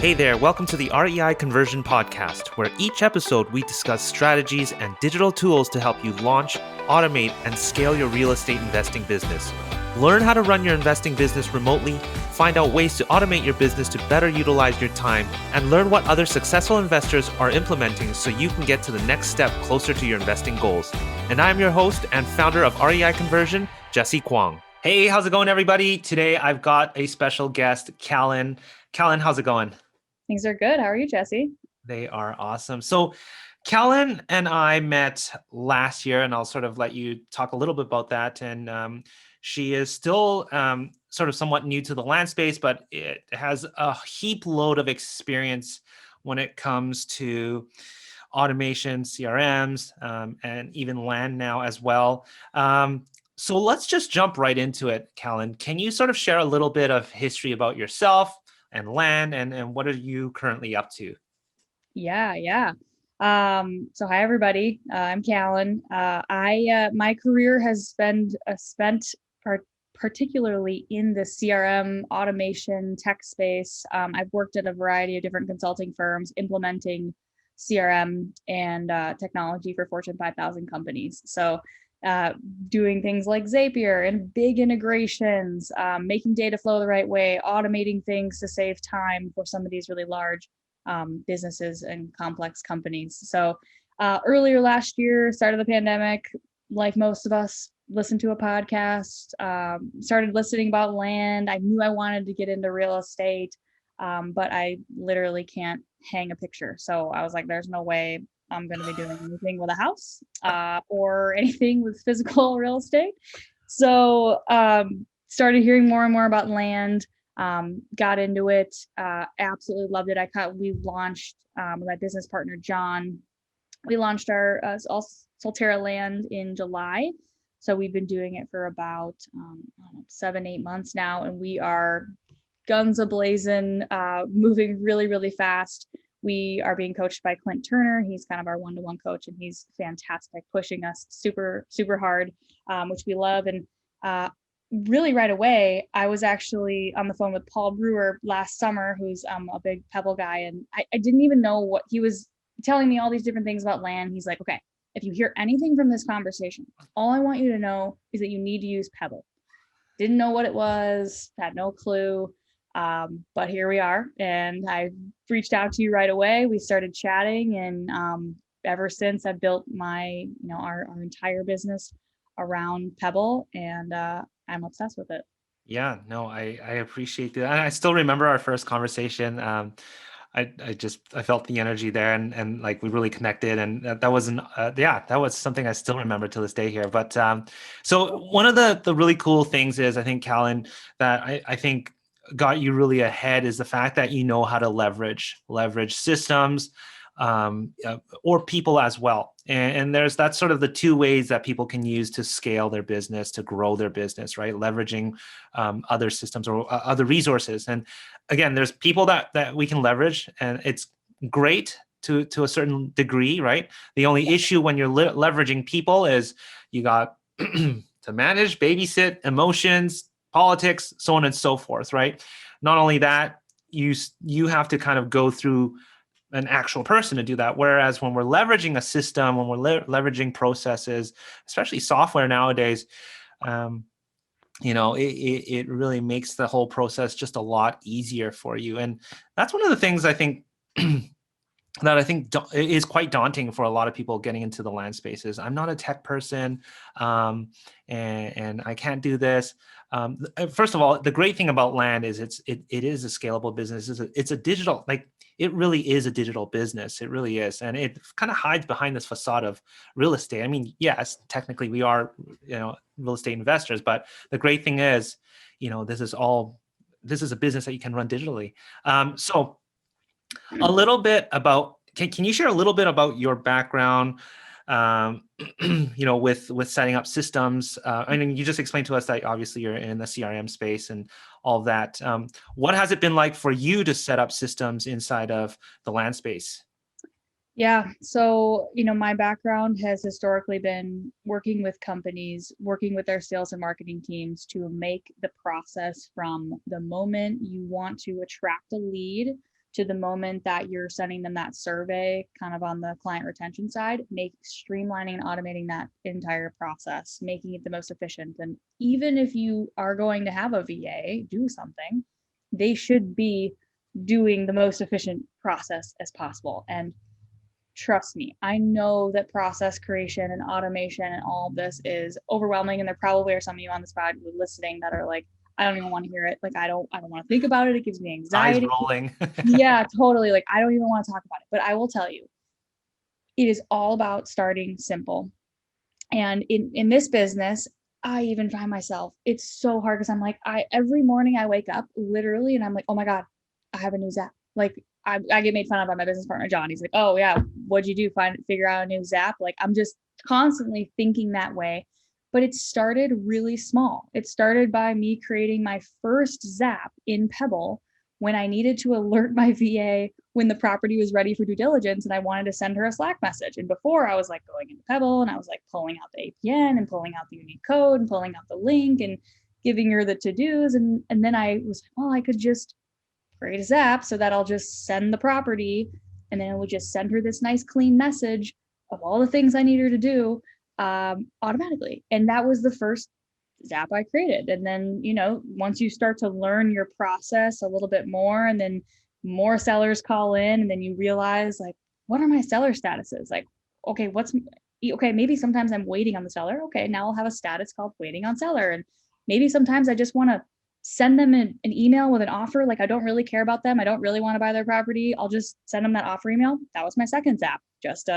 Hey there, welcome to the REI Conversion Podcast, where each episode we discuss strategies and digital tools to help you launch, automate, and scale your real estate investing business. Learn how to run your investing business remotely, find out ways to automate your business to better utilize your time, and learn what other successful investors are implementing so you can get to the next step closer to your investing goals. And I'm your host and founder of REI Conversion, Jesse Kwong. Hey, how's it going, everybody? Today I've got a special guest, Callan. Callan, how's it going? Things are good. How are you, Jesse? They are awesome. So Callan and I met last year, and I'll sort of let you talk a little bit about that. And she is still sort of somewhat new to the land space, but it has a heap load of experience when it comes to automation, CRMs, and even land now as well. So let's just jump right into it, Callan. Can you sort of share a little bit of history about yourself and land, and what are you currently up to? Yeah. So hi everybody. I'm Callan. My career has been particularly in the CRM automation tech space. I've worked at a variety of different consulting firms implementing CRM and technology for Fortune 5,000 companies. So doing things like Zapier and big integrations, making data flow the right way, automating things to save time for some of these really large businesses and complex companies. So earlier last year, start of the pandemic, like most of us, listened to a podcast, started listening about land. I knew I wanted to get into real estate, but I literally can't hang a picture. So I was like, there's no way I'm going to be doing anything with a house or anything with physical real estate. So started hearing more and more about land, got into it, absolutely loved it. We launched with my business partner, John, we launched our Solterra land in July. So we've been doing it for about 7-8 months now, and we are guns a-blazing, moving really, really fast. We are being coached by Clint Turner. He's kind of our one-to-one coach, and he's fantastic, pushing us super, super hard, which we love. And really right away, I was actually on the phone with Paul Brewer last summer, who's a big Pebble guy, and I didn't even know what he was telling me all these different things about land. He's like, okay, if you hear anything from this conversation, all I want you to know is that you need to use Pebble. Didn't know what it was, had no clue. But here we are, and I reached out to you right away. We started chatting, and ever since I've built our entire business around Pebble, and I'm obsessed with it. Yeah, no, I appreciate that. And I still remember our first conversation. I felt the energy there, and like we really connected, and that was that was something I still remember to this day here. But so one of the really cool things is, I think, Callan, that I think got you really ahead is the fact that you know how to leverage systems, or people as well. And that's sort of the two ways that people can use to scale their business, to grow their business, right? Leveraging other systems or other resources. And again, there's people that we can leverage, and it's great to a certain degree, right? The only issue when you're leveraging people is you got to manage, babysit emotions, politics, so on and so forth, right? Not only that, you have to kind of go through an actual person to do that. Whereas when we're leveraging a system, when we're leveraging processes, especially software nowadays, it really makes the whole process just a lot easier for you. And that's one of the things I think that I think is quite daunting for a lot of people getting into the land spaces. I'm not a tech person, and I can't do this. First of all, the great thing about land is it is a scalable business. It's a digital, like, it really is a digital business. It really is, and it kind of hides behind this facade of real estate. I mean, yes, technically we are, real estate investors, but the great thing is, this is a business that you can run digitally. So a little bit about, can you share a little bit about your background, with setting up systems? I mean, you just explained to us that obviously you're in the CRM space and all of that. What has it been like for you to set up systems inside of the land space? Yeah. So, my background has historically been working with companies, working with their sales and marketing teams to make the process from the moment you want to attract a lead to the moment that you're sending them that survey, kind of on the client retention side, make streamlining and automating that entire process, making it the most efficient. And even if you are going to have a VA do something, they should be doing the most efficient process as possible. And trust me, I know that process creation and automation and all of this is overwhelming. And there probably are some of you on the spot listening that are like, I don't even want to hear it. Like, I don't want to think about it. It gives me Eyes anxiety. rolling. Yeah, totally. Like, I don't even want to talk about it. But I will tell you, it is all about starting simple. And in this business, I even find myself, it's so hard because I'm like, every morning I wake up literally and I'm like, oh my God, I have a new Zap. Like, I get made fun of by my business partner, John. He's like, oh yeah, what'd you do? Figure out a new Zap? Like, I'm just constantly thinking that way. But it started really small. It started by me creating my first Zap in Pebble when I needed to alert my VA when the property was ready for due diligence and I wanted to send her a Slack message. And before I was like going into Pebble and I was like pulling out the APN and pulling out the unique code and pulling out the link and giving her the to-dos. And then I was like, well, I could just create a Zap so that I'll just send the property and then it would just send her this nice clean message of all the things I need her to do automatically. And that was the first Zap I created. And then, once you start to learn your process a little bit more, and then more sellers call in, and then you realize, like, what are my seller statuses? Like, okay, maybe sometimes I'm waiting on the seller. Okay, now I'll have a status called waiting on seller. And maybe sometimes I just want to send them an email with an offer. Like, I don't really care about them. I don't really want to buy their property. I'll just send them that offer email. That was my second Zap. Just,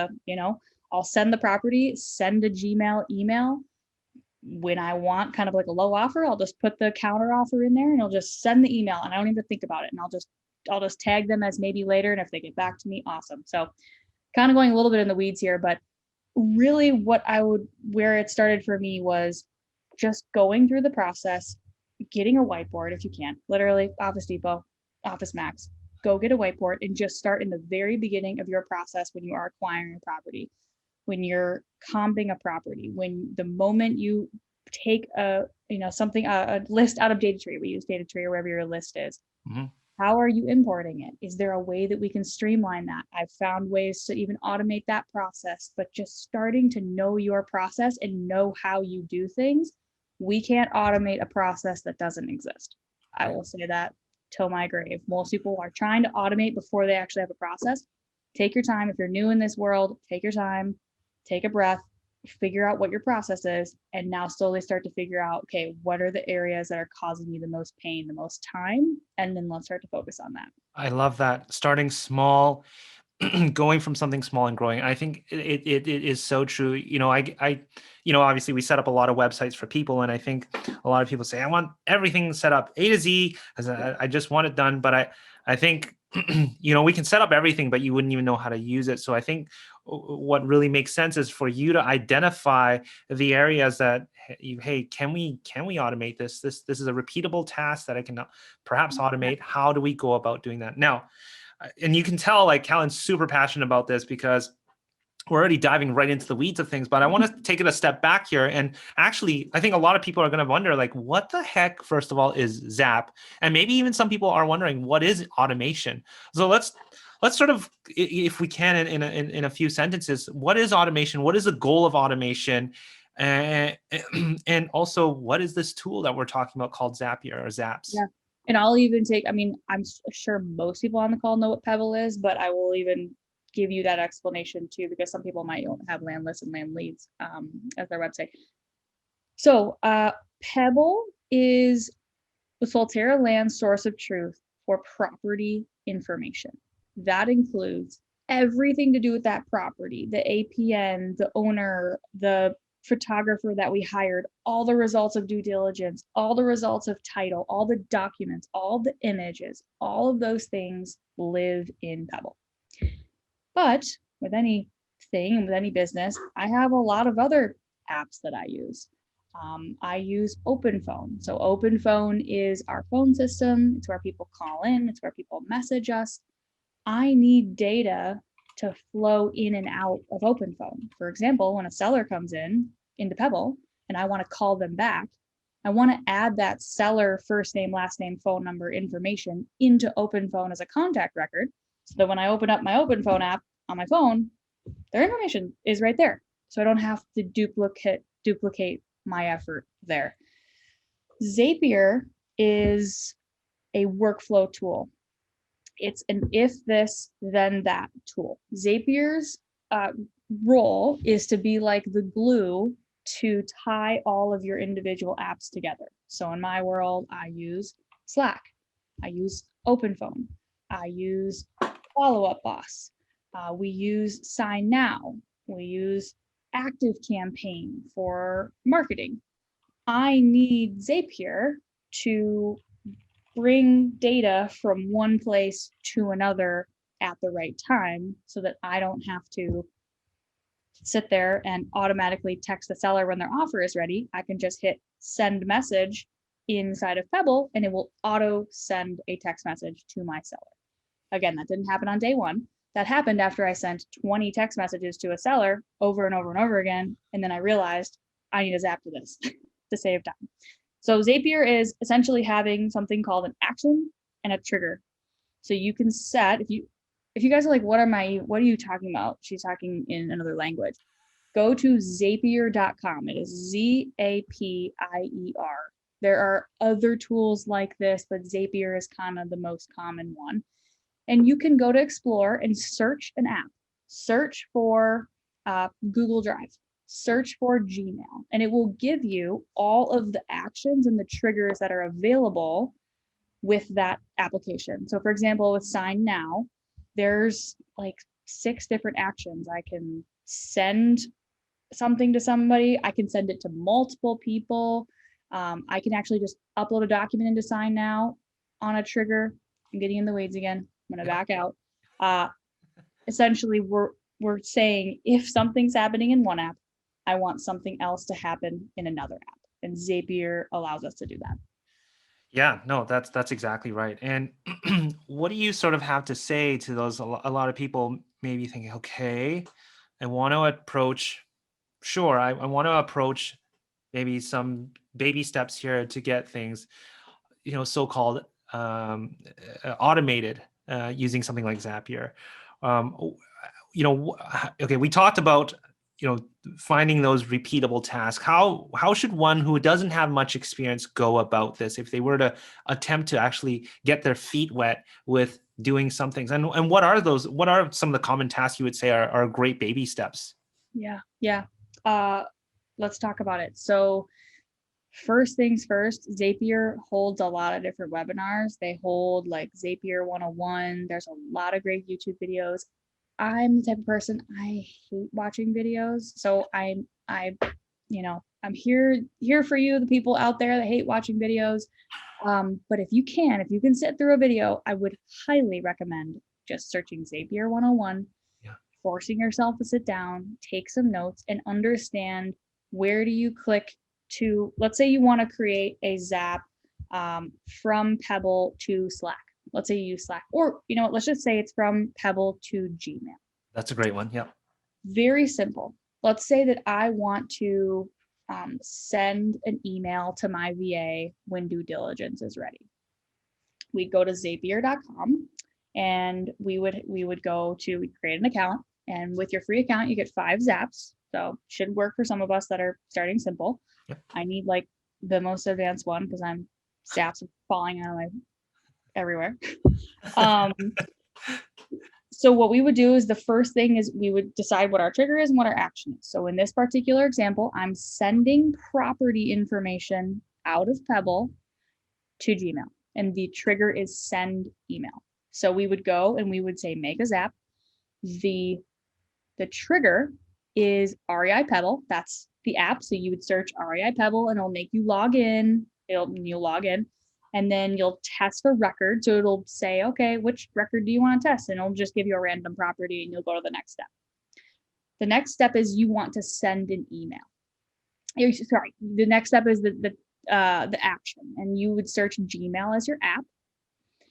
I'll send the property, send a Gmail email. When I want kind of like a low offer, I'll just put the counter offer in there and I'll just send the email and I don't even think about it. And I'll just tag them as maybe later. And if they get back to me, awesome. So kind of going a little bit in the weeds here, but really where it started for me was just going through the process, getting a whiteboard if you can, literally Office Depot, Office Max, go get a whiteboard and just start in the very beginning of your process when you are acquiring a property, when you're comping a property, when the moment you take a list out of data tree, we use data tree or wherever your list is. Mm-hmm. How are you importing it? Is there a way that we can streamline that? I've found ways to even automate that process, but just starting to know your process and know how you do things. We can't automate a process that doesn't exist. I will say that till my grave. Most people are trying to automate before they actually have a process. Take your time. If you're new in this world, take your time, take a breath, figure out what your process is, and now slowly start to figure out, okay, what are the areas that are causing me the most pain, the most time, and then let's start to focus on that. I love that. Starting small, going from something small and growing. I think it is so true. Obviously we set up a lot of websites for people, and I think a lot of people say, I want everything set up A to Z, as I just want it done. But I think, we can set up everything, but you wouldn't even know how to use it. So I think what really makes sense is for you to identify the areas that, hey, can we automate this? This is a repeatable task that I can perhaps automate. How do we go about doing that? Now, and you can tell like Callan's super passionate about this because we're already diving right into the weeds of things, but I want to take it a step back here. And actually, I think a lot of people are going to wonder, like, what the heck, first of all, is Zap? And maybe even some people are wondering, what is automation? So let's sort of, if we can, in a few sentences, what is automation? What is the goal of automation? And also, what is this tool that we're talking about called Zapier or Zaps? Yeah. And I'll even I'm sure most people on the call know what Pebble is, but I will even give you that explanation too, because some people might have land lists and land leads as their website. So Pebble is the Solterra land source of truth for property information. That includes everything to do with that property, the APN, the owner, the photographer that we hired, all the results of due diligence, all the results of title, all the documents, all the images, all of those things live in Pebble. But with anything and with any business, I have a lot of other apps that I use. I use OpenPhone. So OpenPhone is our phone system. It's where people call in. It's where people message us. I need data to flow in and out of OpenPhone. For example, when a seller comes into Pebble and I want to call them back, I want to add that seller first name, last name, phone number information into OpenPhone as a contact record, so that when I open up my OpenPhone app on my phone, their information is right there. So I don't have to duplicate my effort there. Zapier is a workflow tool. It's an if this, then that tool. Zapier's role is to be like the glue to tie all of your individual apps together. So in my world, I use Slack, I use OpenPhone, I use Follow Up Boss, we use Sign Now, we use Active Campaign for marketing. I need Zapier to bring data from one place to another at the right time, so that I don't have to sit there and automatically text the seller when their offer is ready. I can just hit send message inside of Pebble and it will auto send a text message to my seller. Again, that didn't happen on day one. That happened after I sent 20 text messages to a seller over and over and over again. And then I realized I need a Zap for this to save time. So Zapier is essentially having something called an action and a trigger. So you can set, if you guys are like, what are you talking about? She's talking in another language. Go to Zapier.com. It is Zapier. There are other tools like this, but Zapier is kind of the most common one. And you can go to Explore and search an app. Search for Google Drive. Search for Gmail. And it will give you all of the actions and the triggers that are available with that application. So for example, with Sign Now, there's like 6 different actions. I can send something to somebody. I can send it to multiple people. I can actually just upload a document into Sign Now on a trigger. I'm getting in the weeds again. I'm gonna back out. Essentially, we're saying if something's happening in one app, I want something else to happen in another app, and Zapier allows us to do that. Yeah, no, that's exactly right. And what do you sort of have to say to those, a lot of people maybe thinking, okay, I want to approach, sure, I want to approach maybe some baby steps here to get things, so-called automated using something like Zapier. Okay, we talked about finding those repeatable tasks. How should one who doesn't have much experience go about this if they were to attempt to actually get their feet wet with doing some things? And what are some of the common tasks you would say are great baby steps? Yeah. Let's talk about it. So first things first, Zapier holds a lot of different webinars. They hold like Zapier 101. There's a lot of great YouTube videos. I'm the type of person, I hate watching videos. So I'm here for you, the people out there that hate watching videos. But if you can sit through a video, I would highly recommend just searching Zapier 101, forcing yourself to sit down, take some notes, and understand where do you click to. Let's say you want to create a Zap from Pebble to Slack. Let's say you use Slack, or let's just say it's from Pebble to Gmail. That's a great one. Yeah. Very simple. Let's say that I want to send an email to my VA when due diligence is ready. We'd go to Zapier.com and we would create an account, and with your free account, you get 5 Zaps. So should work for some of us that are starting simple. Yep. I need like the most advanced one because Zaps are falling out of my everywhere. So what we would do is the first thing is we would decide what our trigger is and what our action is. So in this particular example, I'm sending property information out of Pebble to Gmail, and the trigger is send email. So we would go and we would say make a Zap. The trigger is REI Pebble. That's the app. So you would search REI Pebble and it'll make you log in. You'll log in. And then you'll test a record. So it'll say, okay, which record do you want to test? And it'll just give you a random property and you'll go to the next step. The next step is you want to send an email. Sorry, the next step is the action. And you would search Gmail as your app.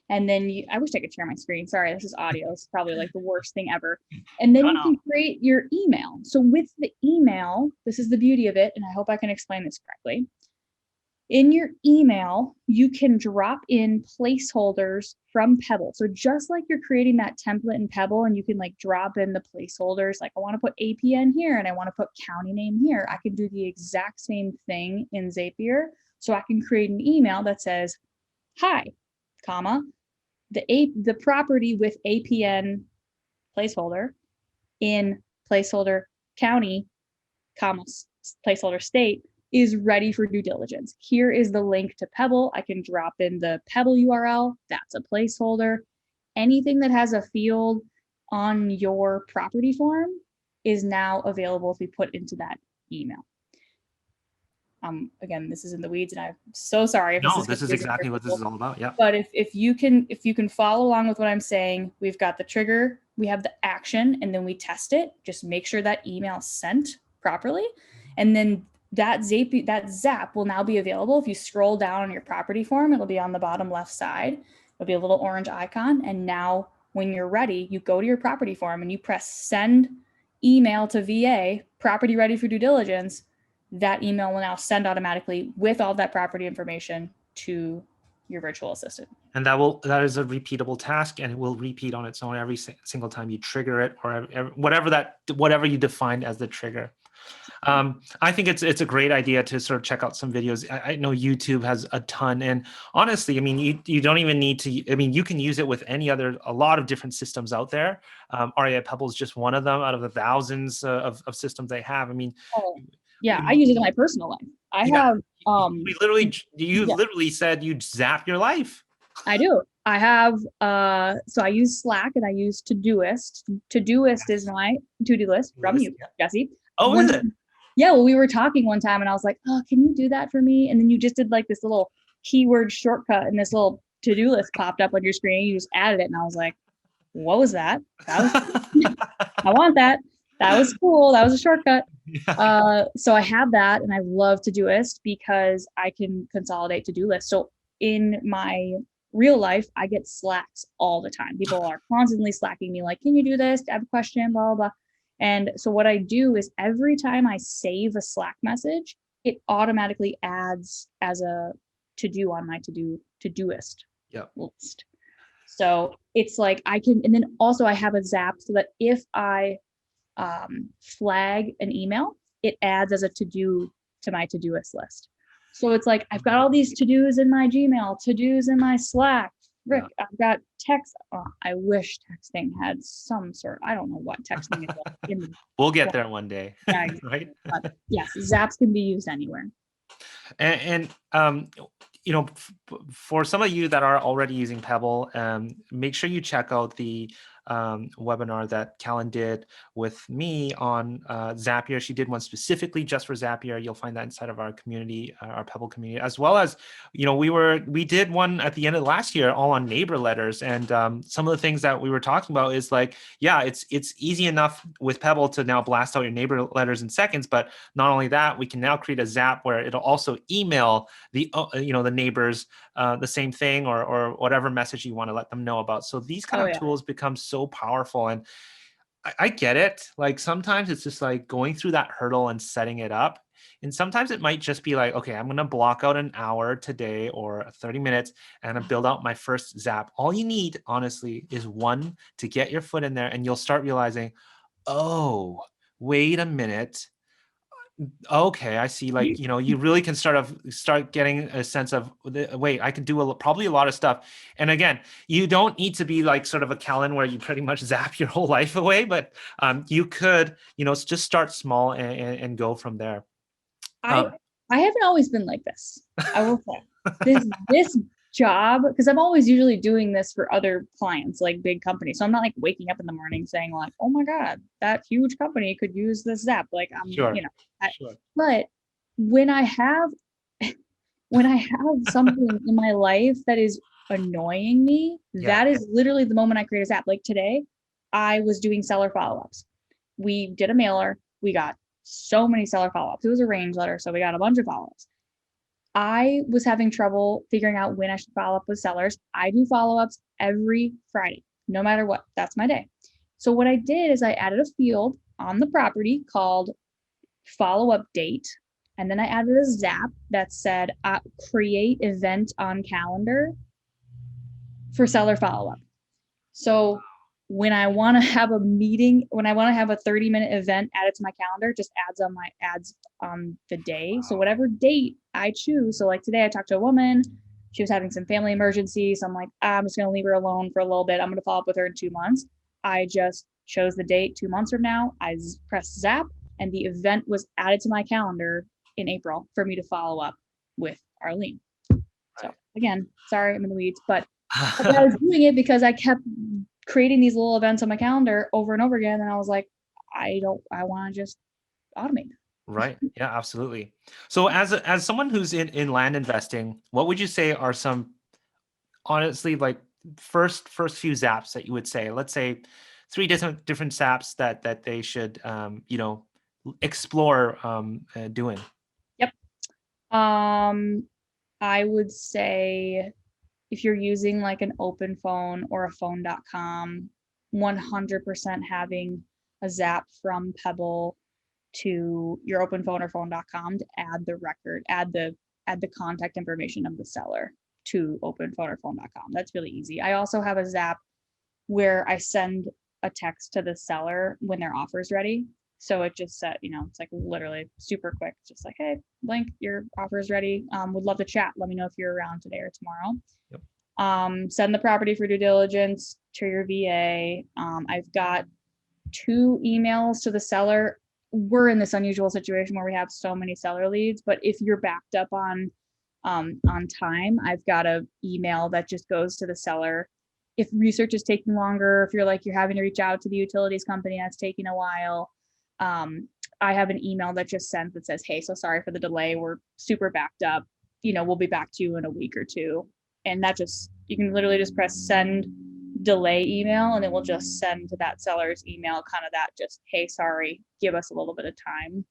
And then I wish I could share my screen. Sorry, this is audio. It's probably like the worst thing ever. And then you can create your email. So with the email, this is the beauty of it. And I hope I can explain this correctly. In your email, you can drop in placeholders from Pebble. So just like you're creating that template in Pebble and you can like drop in the placeholders, like I want to put APN here and I want to put county name here. I can do the exact same thing in Zapier. So I can create an email that says, hi, comma, the property with APN placeholder in placeholder county, comma, placeholder state is ready for due diligence. Here is the link to Pebble. I can drop in the Pebble URL. That's a placeholder. Anything that has a field on your property form is now available to be put into that email. Again, this is in the weeds, and I'm so sorry if No, this this is exactly what this is all about. Yeah. But if you can follow along with what I'm saying, we've got the trigger, we have the action, and then we test it. Just make sure that email sent properly, and then that Zap will now be available. If you scroll down on your property form, it'll be on the bottom left side. It'll be a little orange icon, and now when you're ready, you go to your property form and you press send email to VA, property ready for due diligence. That email will now send automatically with all that property information to your virtual assistant. And that is a repeatable task, and it will repeat on its own every single time you trigger it, or whatever you define as the trigger. I think it's a great idea to sort of check out some videos. I know YouTube has a ton, and honestly, I mean, you don't even need to. I mean, you can use it with a lot of different systems out there. REI Pebble is just one of them out of the thousands of systems they have. I mean, yeah, I use it in my personal life. I have. You literally said you'd zap your life. I do. I have. So I use Slack and I use Todoist. Todoist is my to-do list from you, Jesse. Oh, is it? Yeah, well, we were talking one time and I was like, oh, can you do that for me? And then you just did like this little keyword shortcut and this little to-do list popped up on your screen. You just added it and I was like, what was that? I want that. That was cool. That was a shortcut. Yeah. So I have that and I love Todoist because I can consolidate to-do lists. So in my real life, I get Slacks all the time. People are constantly slacking me like, can you do this? I have a question, blah, blah, blah. And so what I do is every time I save a Slack message, it automatically adds as a to-do on my Todoist list. So it's like I can, and then also I have a Zap so that if I flag an email, it adds as a to-do to my Todoist list. So it's like, I've got all these to-dos in my Gmail, to-dos in my Slack. Rick, yeah. I've got text. Oh, I wish texting had some sort. I don't know what texting is. We'll get there one day. Yeah, right? But yes, Zaps can be used anywhere. And you know, for some of you that are already using Pebble, make sure you check out the webinar that Callan did with me on Zapier. She did one specifically just for Zapier. You'll find that inside of our community, our Pebble community, as well as, you know, we did one at the end of last year all on neighbor letters. And some of the things that we were talking about is like, yeah, it's easy enough with Pebble to now blast out your neighbor letters in seconds. But not only that, we can now create a Zap where it'll also email the the neighbors the same thing or whatever message you want to let them know about. So these kind of tools become so powerful. And I get it. Like sometimes it's just like going through that hurdle and setting it up. And sometimes it might just be like, okay, I'm going to block out an hour today or 30 minutes and build out my first Zap. All you need, honestly, is one to get your foot in there, and you'll start realizing, oh, wait a minute. Okay, I see. Like, you know, you really can start getting a sense of, wait, I can do probably a lot of stuff. And again, you don't need to be like sort of a Callan where you pretty much zap your whole life away, but you could, you know, just start small and go from there. I haven't always been like this. I will say this job, because I'm always usually doing this for other clients, like big companies. So I'm not like waking up in the morning saying like, oh my God, that huge company could use this Zap. Like I'm, you know, but when I have something in my life that is annoying me, that is literally the moment I create a Zap. Like today, I was doing seller follow-ups. We did a mailer. We got so many seller follow-ups. It was a range letter, so we got a bunch of follow-ups. I was having trouble figuring out when I should follow up with sellers. I do follow-ups every Friday, no matter what. That's my day. So what I did is I added a field on the property called follow-up date. And then I added a Zap that said, create event on calendar for seller follow-up. So when I want to have a meeting, when I want to have a 30-minute event added to my calendar, just adds on the day. So whatever date I choose. So like today I talked to a woman, she was having some family emergency. So I'm like, I'm just going to leave her alone for a little bit. I'm going to follow up with her in 2 months. I just chose the date 2 months from now. I pressed Zap and the event was added to my calendar in April for me to follow up with Arlene. So again, sorry, I'm in the weeds, but I was doing it because I kept creating these little events on my calendar over and over again. And I was like, I want to just automate. Right. Yeah, absolutely. So as someone who's in land investing, what would you say are some, honestly, like first few Zaps that you would say? Let's say three different Zaps that they should explore doing. Yep. I would say if you're using like an open phone or a phone.com, 100% having a Zap from Pebble to your open phone or phone.com to add the record, add the contact information of the seller to open phone or phone.com. That's really easy. I also have a Zap where I send a text to the seller when their offer is ready. So it just said, it's like literally super quick. It's just like, hey, blank, your offer is ready. Would love to chat. Let me know if you're around today or tomorrow. Yep. Send the property for due diligence to your VA. I've got 2 emails to the seller. We're in this unusual situation where we have so many seller leads, but if you're backed up on time, I've got a email that just goes to the seller. If research is taking longer, if you're having to reach out to the utilities company, that's taking a while. I have an email that just sends that says, hey, so sorry for the delay. We're super backed up. We'll be back to you in a week or two. And that you can literally just press send delay email and it will just send to that seller's email kind of that just, hey, sorry, give us a little bit of time.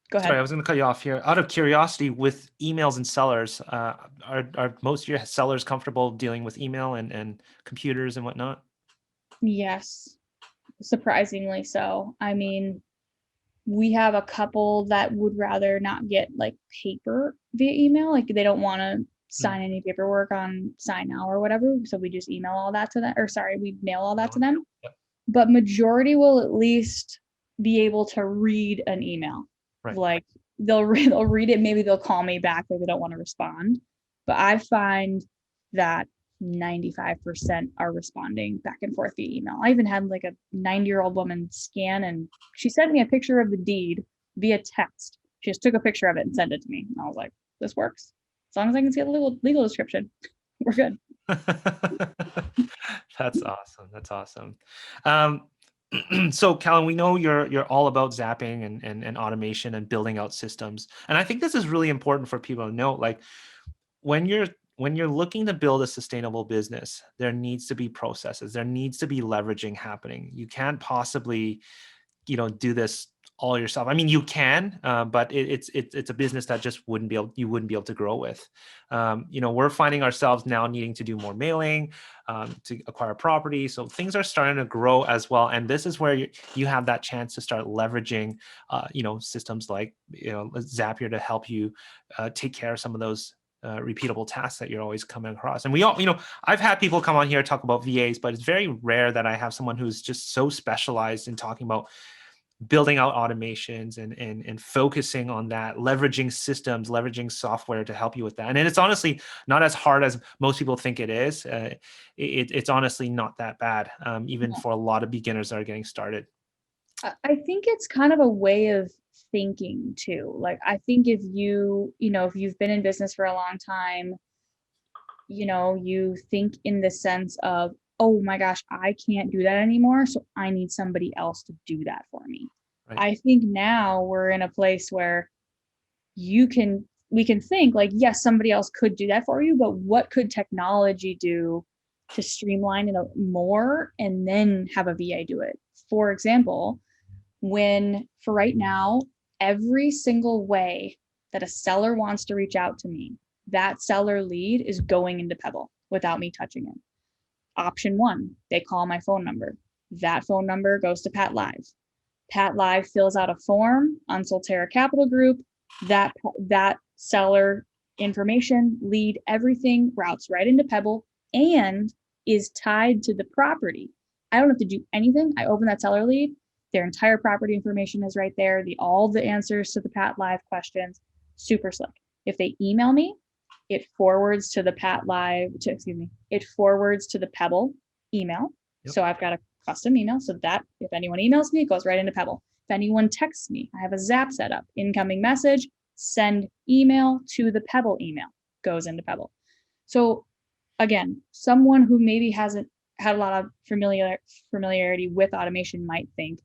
Go ahead. Sorry, I was going to cut you off here. Out of curiosity, with emails and sellers, are most of your sellers comfortable dealing with email and computers and whatnot? Yes, surprisingly so. I mean, we have a couple that would rather not get like paper via email. Like they don't want to sign any paperwork on Sign Now or whatever. So we just email all that to them, or sorry, we mail all that to them. Yep. But majority will at least be able to read an email. Right. Like they'll read it. Maybe they'll call me back if they don't want to respond. But I find that 95% are responding back and forth via email. I even had like a 90-year-old woman scan and she sent me a picture of the deed via text. She just took a picture of it and sent it to me. And I was like, this works. As long as I can see a legal description, we're good. That's awesome. That's awesome. So Callan, we know you're all about zapping and automation and building out systems. And I think this is really important for people to know, like when you're looking to build a sustainable business, there needs to be processes. There needs to be leveraging happening. You can't possibly, do this all yourself. I mean, you can, but it's a business that just you wouldn't be able to grow with. We're finding ourselves now needing to do more mailing to acquire property. So things are starting to grow as well. And this is where you have that chance to start leveraging, systems like, Zapier to help you take care of some of those repeatable tasks that you're always coming across. And we all, I've had people come on here talk about VAs, but it's very rare that I have someone who's just so specialized in talking about building out automations and focusing on that, leveraging systems, leveraging software to help you with that. And it's honestly not as hard as most people think it is. It's honestly not that bad, even for a lot of beginners that are getting started. I think it's kind of a way of thinking too. Like I think if you've been in business for a long time, you think in the sense of, oh my gosh, I can't do that anymore. So I need somebody else to do that for me. Right. I think now we're in a place where we can think like, yes, somebody else could do that for you, but what could technology do to streamline it more and then have a VA do it? For example, for right now, every single way that a seller wants to reach out to me, that seller lead is going into Pebble without me touching it. Option 1, they call my phone number. That phone number goes to Pat Live. Pat Live fills out a form on Solterra Capital Group. That seller information, lead, everything routes right into Pebble and is tied to the property. I don't have to do anything. I open that seller lead. Their entire property information is right there. All the answers to the Pat Live questions, super slick. If they email me, it forwards to the it forwards to the Pebble email. Yep. So I've got a custom email so that if anyone emails me, it goes right into Pebble. If anyone texts me, I have a Zap set up. Incoming message, send email to the Pebble email, goes into Pebble. So again, someone who maybe hasn't had a lot of familiarity with automation might think,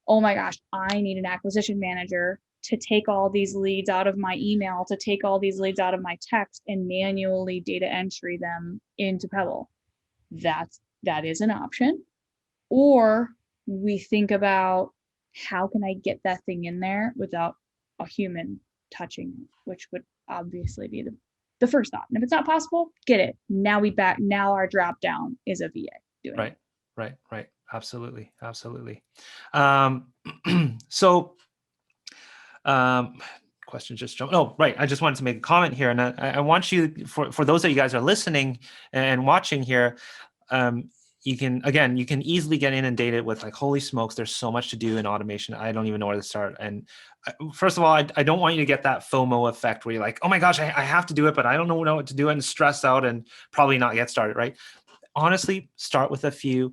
oh my gosh, I need an acquisition manager to take all these leads out of my email, to take all these leads out of my text and manually data entry them into Pebble. That is an option. Or we think about how can I get that thing in there without a human touching it, which would obviously be the first thought. And if it's not possible, get it. Now our drop down is a VA doing it. Right. Absolutely. So question just jumped. Oh, right. I just wanted to make a comment here. And I want you, for those of you guys are listening and watching here, you can easily get inundated with like, holy smokes, there's so much to do in automation. I don't even know where to start. And first of all, I don't want you to get that FOMO effect where you're like, oh my gosh, I have to do it, but I don't know what to do and stress out and probably not get started, right? Honestly, start with a few,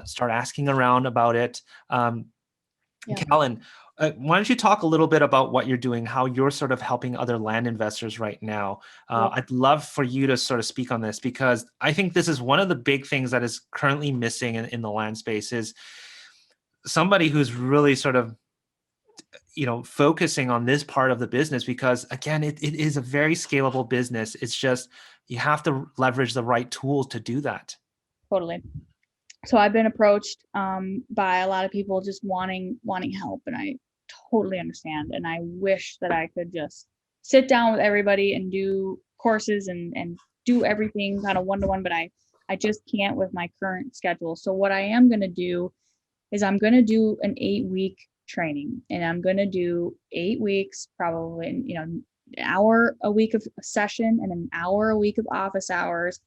start asking around about it. Callan, why don't you talk a little bit about what you're doing, how you're sort of helping other land investors right now? I'd love for you to sort of speak on this, because I think this is one of the big things that is currently missing in the land space, is somebody who's really sort of, focusing on this part of the business, because again, it is a very scalable business. It's just, you have to leverage the right tools to do that. Totally. So I've been approached by a lot of people just wanting help, and I totally understand. And I wish that I could just sit down with everybody and do courses and do everything kind of one-to-one, but I just can't with my current schedule. So what I am going to do is I'm going to do an 8-week training, and I'm going to do 8 weeks, probably, an hour a week of a session and an hour a week of office hours.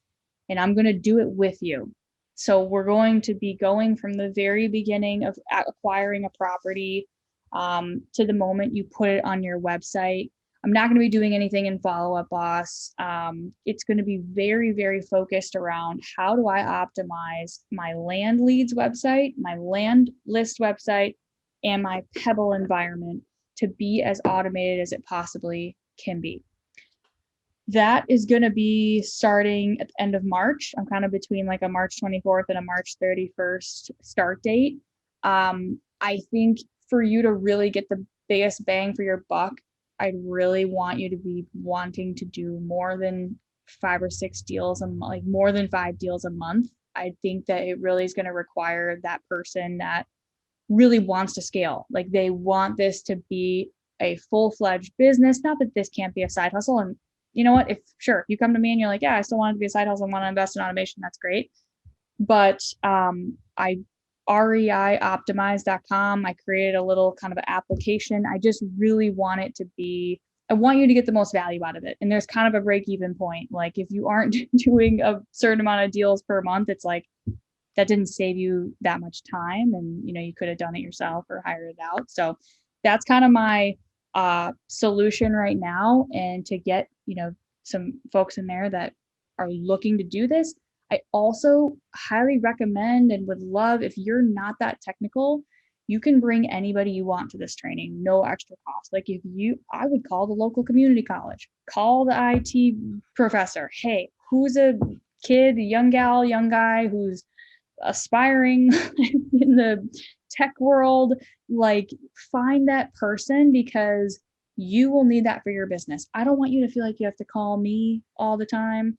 And I'm going to do it with you. So we're going to be going from the very beginning of acquiring a property to the moment you put it on your website. I'm not going to be doing anything in Follow-Up Boss. It's going to be very, very focused around how do I optimize my land leads website, my land list website, and my Pebble environment to be as automated as it possibly can be. That is going to be starting at the end of March. I'm kind of between like a March 24th and a March 31st start date. I think for you to really get the biggest bang for your buck, I'd really want you to be wanting to do more than 5 or 6 deals, like more than 5 deals a month. I think that it really is going to require that person that really wants to scale. Like they want this to be a full-fledged business. Not that this can't be a side hustle. And you know what, if you come to me and you're like, yeah, I still want it to be a side hustle and want to invest in automation, that's great. But REIOptimize.com, I created a little kind of an application. I just really want it to be, I want you to get the most value out of it. And there's kind of a break-even point. Like if you aren't doing a certain amount of deals per month, it's like, that didn't save you that much time. And, you could have done it yourself or hired it out. So that's kind of my solution right now. And to get, some folks in there that are looking to do this, I also highly recommend and would love, if you're not that technical, you can bring anybody you want to this training, no extra cost. Like I would call the local community college, call the IT professor. Hey, who's a kid, a young gal, young guy who's aspiring in the tech world? Like find that person, because you will need that for your business. I don't want you to feel like you have to call me all the time.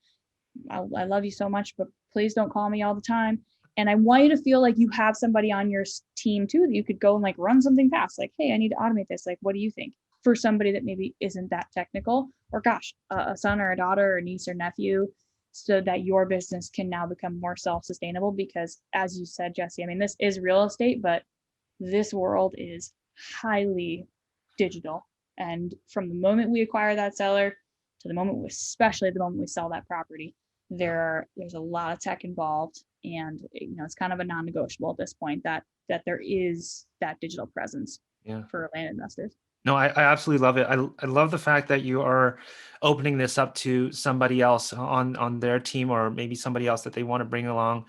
I love you so much, but please don't call me all the time. And I want you to feel like you have somebody on your team too, that you could go and like run something fast. Like, hey, I need to automate this. Like, what do you think? For somebody that maybe isn't that technical, or gosh, a son or a daughter or a niece or nephew, so that your business can now become more self-sustainable. Because as you said, Jesse, I mean, this is real estate, but this world is highly digital. And from the moment we acquire that seller to the moment, especially the moment we sell that property, there's a lot of tech involved, and it's kind of a non-negotiable at this point that there is that digital presence Yeah. for land investors. No, I absolutely love it. I love the fact that you are opening this up to somebody else on their team, or maybe somebody else that they want to bring along,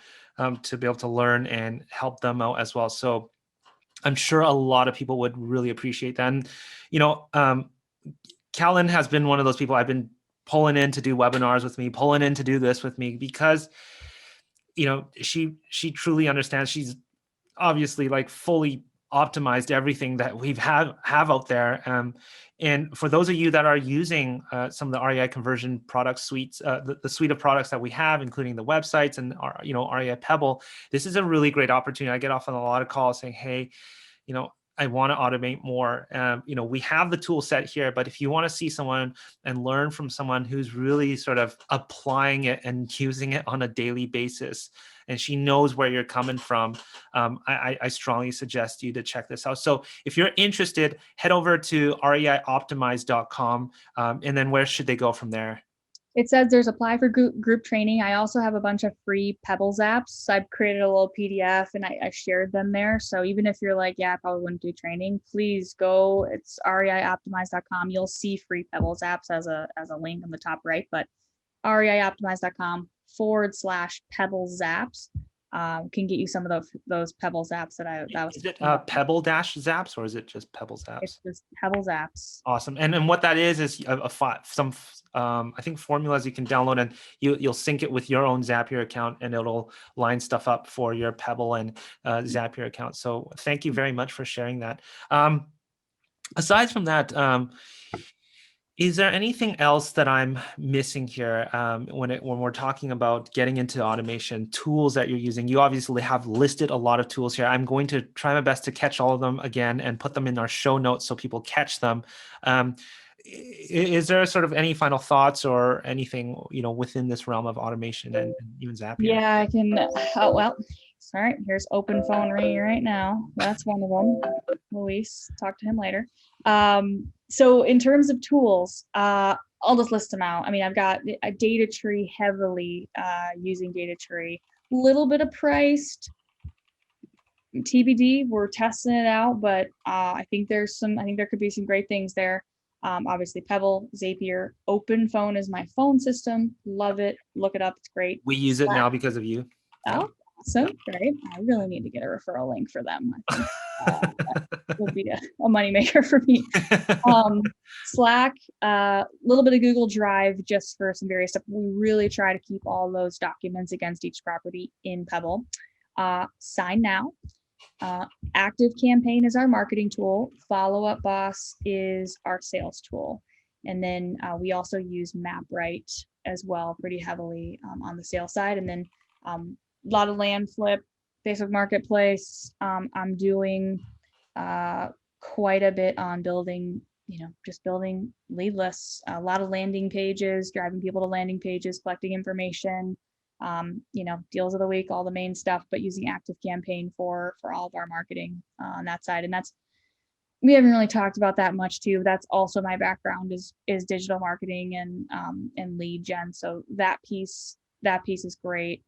to be able to learn and help them out as well. So I'm sure a lot of people would really appreciate that. And, Callan has been one of those people I've been pulling in to do webinars with me, pulling in to do this with me, because, she truly understands. She's obviously like fully optimized everything that we've have out there. And for those of you that are using some of the REI conversion product suites, the suite of products that we have, including the websites and our, REI Pebble, this is a really great opportunity. I get off on a lot of calls saying, hey, I want to automate more. We have the tool set here, but if you want to see someone and learn from someone who's really sort of applying it and using it on a daily basis, and she knows where you're coming from, I strongly suggest you to check this out. So if you're interested, head over to reioptimize.com, and then where should they go from there? It says there's apply for group training. I also have a bunch of free Pebble Zaps. So I've created a little PDF and I shared them there. So even if you're like, yeah, I probably wouldn't do training, please go. It's reioptimize.com. You'll see free Pebble Zaps as a link on the top right, but reioptimize.com/Pebble Zaps can get you some of those Pebble Zaps that was. Is it Pebble dash Zaps, or is it just Pebble Zaps? It's just Pebble Zaps. Awesome. And what that is some I think formulas you can download, and you'll sync it with your own Zapier account, and it'll line stuff up for your Pebble and Zapier account. So thank you very much for sharing that. Aside from that, is there anything else that I'm missing here when we're talking about getting into automation, tools that you're using? You obviously have listed a lot of tools here. I'm going to try my best to catch all of them again and put them in our show notes so people catch them. Is there sort of any final thoughts or anything, within this realm of automation and even Zapier? Yeah, I can. Oh, well, sorry. Here's open phone ringing right now. That's one of them. Luis, talk to him later. So in terms of tools, I'll just list them out. I mean, I've got a data tree, heavily using data tree, little bit of priced TBD. We're testing it out, but I think there could be some great things there. Obviously Pebble, Zapier, open phone is my phone system. Love it. Look it up. It's great. We use it now because of you. Oh, awesome. Great. I really need to get a referral link for them. I think that would be a moneymaker for me. Slack, little bit of Google Drive just for some various stuff. We really try to keep all those documents against each property in Pebble. Sign Now. Active Campaign is our marketing tool. Follow Up Boss is our sales tool. And then we also use MapRight as well, pretty heavily on the sales side. And then a lot of land flip, Facebook Marketplace. I'm doing quite a bit on building, just building lead lists, a lot of landing pages, driving people to landing pages, collecting information, deals of the week, all the main stuff, but using Active Campaign for all of our marketing on that side. And we haven't really talked about that much too. That's also my background is digital marketing and lead gen. So that piece is great.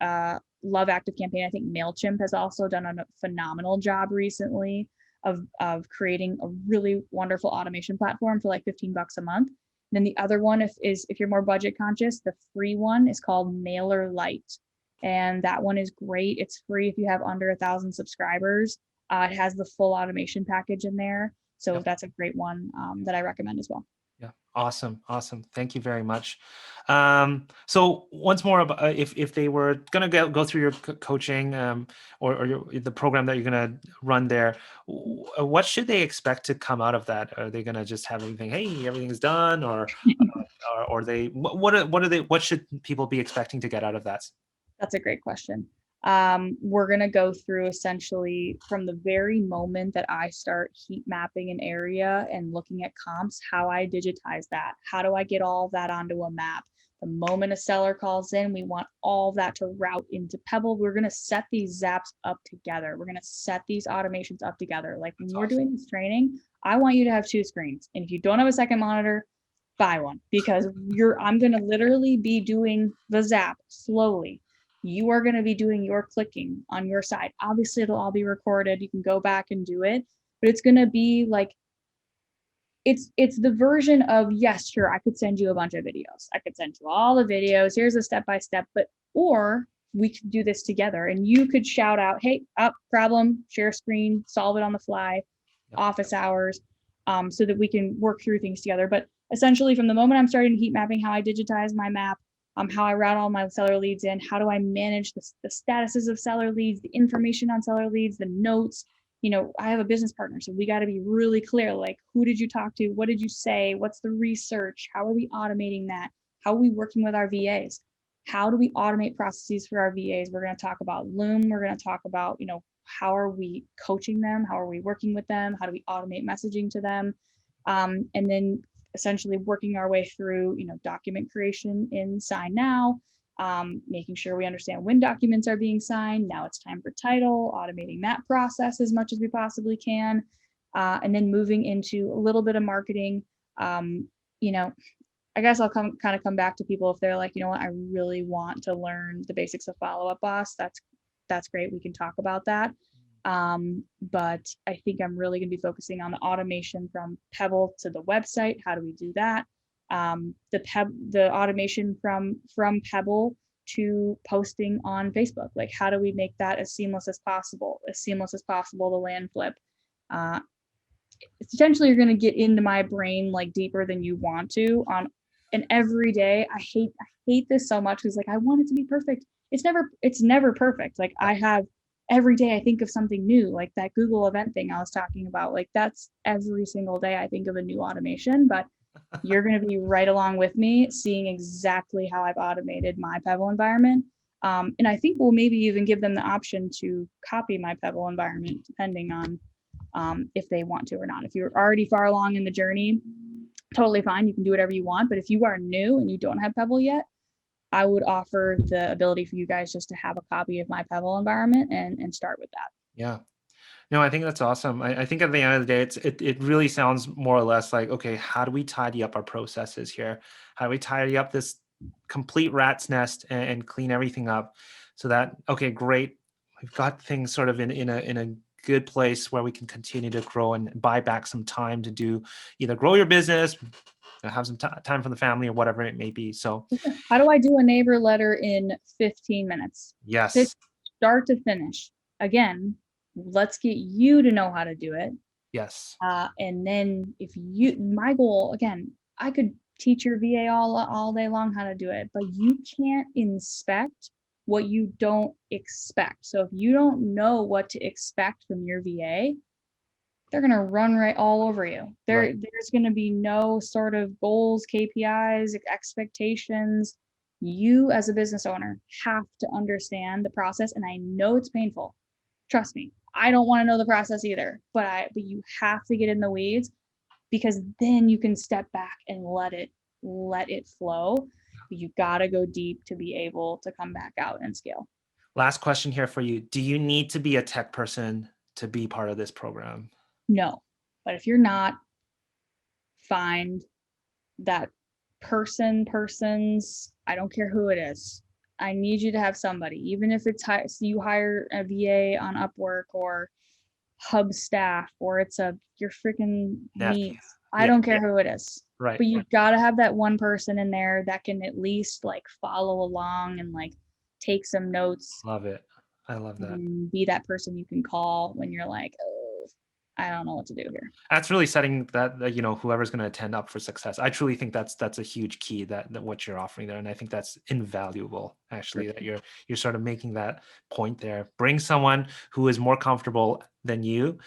Love Active Campaign. I think MailChimp has also done a phenomenal job recently of creating a really wonderful automation platform for like $15 a month. And then the other one, if you're more budget conscious, the free one is called MailerLite. And that one is great. It's free if you have under 1,000 subscribers. It has the full automation package in there. So Yep. That's a great one that I recommend as well. Yeah. Awesome. Thank you very much. So once more, about if they were going to go through your coaching or the program that you're going to run there, what should they expect to come out of that? Are they going to just have everything? Hey, everything's done, or what should people be expecting to get out of that? That's a great question. We're going to go through essentially from the very moment that I start heat mapping an area and looking at comps, how I digitize that. How do I get all of that onto a map? The moment a seller calls in, we want all that to route into Pebble. We're going to set these Zaps up together. We're going to set these automations up together. Like when we're doing this training, I want you to have 2 screens. And if you don't have a second monitor, buy one, because I'm going to literally be doing the Zap slowly. You are going to be doing your clicking on your side. Obviously, it'll all be recorded. You can go back and do it, but it's going to be like, it's the version of, yes, sure, I could send you a bunch of videos. I could send you all the videos. Here's a step-by-step, or we could do this together and you could shout out, hey, up, problem, share screen, solve it on the fly, office hours, so that we can work through things together. But essentially from the moment I'm starting heat mapping, how I digitize my map, how I route all my seller leads in, how do I manage the statuses of seller leads, the information on seller leads, the notes. I have a business partner, so we got to be really clear, like, who did you talk to? What did you say? What's the research? How are we automating that? How are we working with our VAs? How do we automate processes for our VAs? We're going to talk about Loom. We're going to talk about, how are we coaching them? How are we working with them? How do we automate messaging to them? And then essentially working our way through, document creation in Sign Now, making sure we understand when documents are being signed. Now it's time for title, automating that process as much as we possibly can. And then moving into a little bit of marketing. I guess I'll come back to people if they're like, you know what, I really want to learn the basics of follow-up boss. That's great. We can talk about that. But I think I'm really going to be focusing on the automation from Pebble to the website. How do we do that? The automation from Pebble to posting on Facebook. Like, how do we make that as seamless as possible to land flip? Essentially, you're going to get into my brain like deeper than you want to on. And every day, I hate this so much because like I want it to be perfect. It's never perfect. Like I have every day I think of something new, like that Google event thing I was talking about. Like that's every single day I think of a new automation, but you're going to be right along with me seeing exactly how I've automated my Pebble environment. And I think we'll maybe even give them the option to copy my Pebble environment depending on if they want to or not. If you're already far along in the journey, totally fine. You can do whatever you want. But if you are new and you don't have Pebble yet, I would offer the ability for you guys just to have a copy of my Pebble environment and start with that. Yeah. No, I think that's awesome. I think at the end of the day, it really sounds more or less like, okay, how do we tidy up our processes here? How do we tidy up this complete rat's nest and clean everything up so that, okay, great, we've got things sort of in a good place where we can continue to grow and buy back some time to do either grow your business, have some time for the family or whatever it may be. So how do I do a neighbor letter in 15 minutes? yes, start to finish. Again, let's get you to know how to do it. yes. And then my goal, again, I could teach your VA all day long how to do it, but you can't inspect what you don't expect. So if you don't know what to expect from your VA, they're going to run right all over you. There's going to be no sort of goals, KPIs, expectations. You as a business owner have to understand the process. And I know it's painful. Trust me, I don't want to know the process either, but you have to get in the weeds because then you can step back and let it flow. But you got to go deep to be able to come back out and scale. Last question here for you. Do you need to be a tech person to be part of this program? No, but if you're not, find that persons, I don't care who it is. I need you to have somebody, even if it's you hire a VA on Upwork or Hubstaff, or it's your freaking needs. I don't care who it is. Right. But you've got to have that one person in there that can at least like follow along and like take some notes. Love it. I love that. And be that person you can call when you're like, oh, I don't know what to do here. That's really setting that whoever's going to attend up for success. I truly think that's a huge key that what you're offering there, and I think that's invaluable actually. That you're sort of making that point there. Bring someone who is more comfortable than you.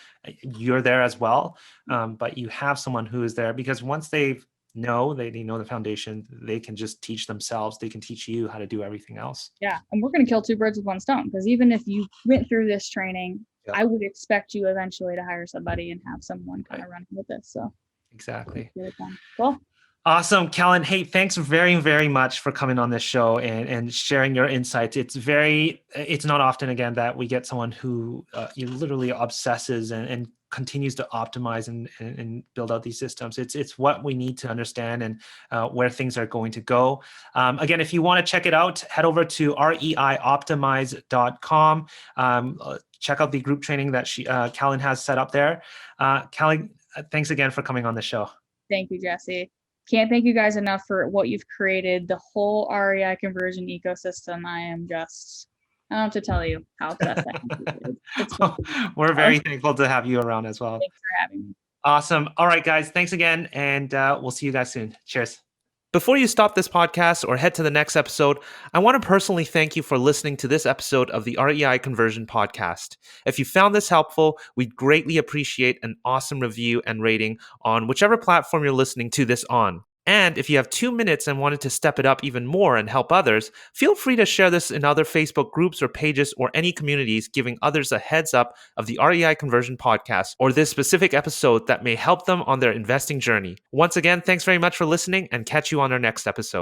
You're there as well, but you have someone who is there because once they know the foundation, they can just teach themselves. They can teach you how to do everything else. Yeah, and we're going to kill 2 birds with 1 stone because even if you went through this training, I would expect you eventually to hire somebody and have someone kind of running with this. So exactly. really fun. Cool. Awesome, Callan. Hey, thanks very, very much for coming on this show and sharing your insights. It's not often again that we get someone who literally obsesses and continues to optimize and build out these systems. It's what we need to understand and where things are going to go. Again, if you want to check it out, head over to reioptimize.com. Check out the group training that Callan has set up there. Callan, thanks again for coming on the show. Thank you, Jesse. Can't thank you guys enough for what you've created, the whole REI conversion ecosystem. I don't have to tell you how obsessed I am. We're very thankful to have you around as well. Thanks for having me. Awesome. All right, guys. Thanks again. And we'll see you guys soon. Cheers. Before you stop this podcast or head to the next episode, I want to personally thank you for listening to this episode of the REI Conversion Podcast. If you found this helpful, we'd greatly appreciate an awesome review and rating on whichever platform you're listening to this on. And if you have 2 minutes and wanted to step it up even more and help others, feel free to share this in other Facebook groups or pages or any communities, giving others a heads up of the REI Conversion Podcast or this specific episode that may help them on their investing journey. Once again, thanks very much for listening and catch you on our next episode.